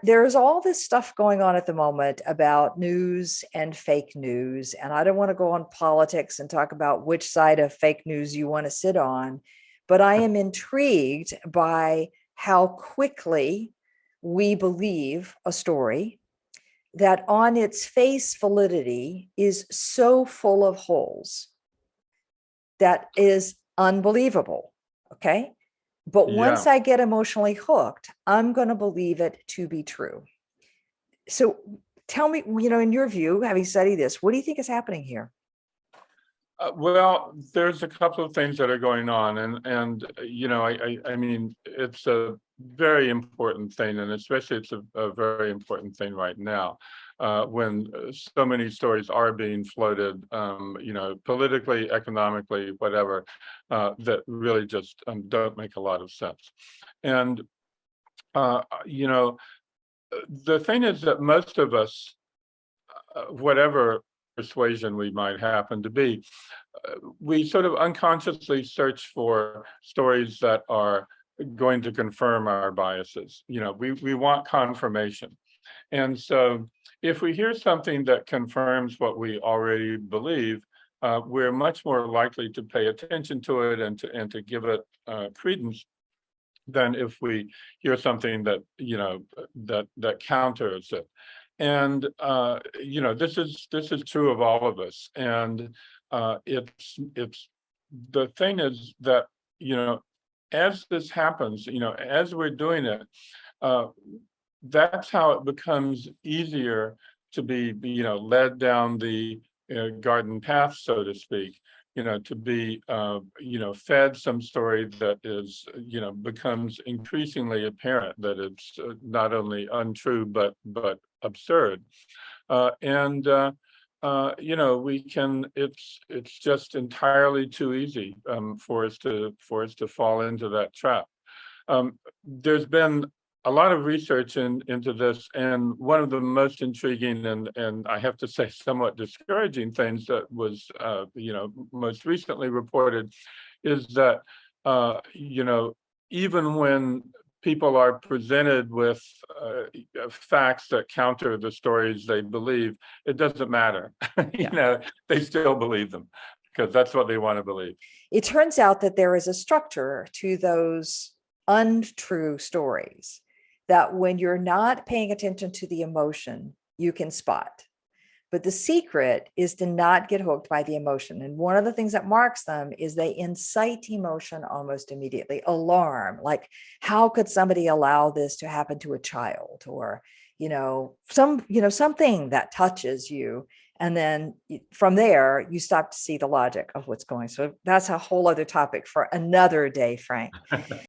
There's all this stuff going on at the moment about news and fake news. And I don't want to go on politics and talk about which side of fake news you want to sit on, but I am intrigued by how quickly we believe a story that on its face validity is so full of holes that is unbelievable. Okay. But once Yeah. I get emotionally hooked, I'm going to believe it to be true. So tell me, in your view, having studied this, what do you think is happening here? Well, there's a couple of things that are going on, and I mean, it's a very important thing, and especially it's a very important thing right now, when so many stories are being floated, politically, economically, whatever, that really just don't make a lot of sense. And you know, the thing is that most of us, whatever persuasion we might happen to be, we sort of unconsciously search for stories that are going to confirm our biases. We want confirmation. And so if we hear something that confirms what we already believe, we're much more likely to pay attention to it and to give it credence than if we hear something that counters it. And this is true of all of us. And it's the thing is that as this happens, as we're doing it, uh, that's how it becomes easier to be led down the garden path, so to speak. To be fed some story that is becomes increasingly apparent that it's not only untrue but absurd. And we can. It's just entirely too easy for us to fall into that trap. There's been a lot of research into this, and one of the most intriguing and I have to say somewhat discouraging things that was most recently reported is that even when people are presented with facts that counter the stories they believe, it doesn't matter. Yeah. They still believe them because that's what they want to believe. It turns out that there is a structure to those untrue stories that when you're not paying attention to the emotion, you can spot. But the secret is to not get hooked by the emotion. And one of the things that marks them is they incite emotion almost immediately. Alarm, like how could somebody allow this to happen to a child, or something that touches you. And then from there, you stop to see the logic of what's going. So that's a whole other topic for another day, Frank.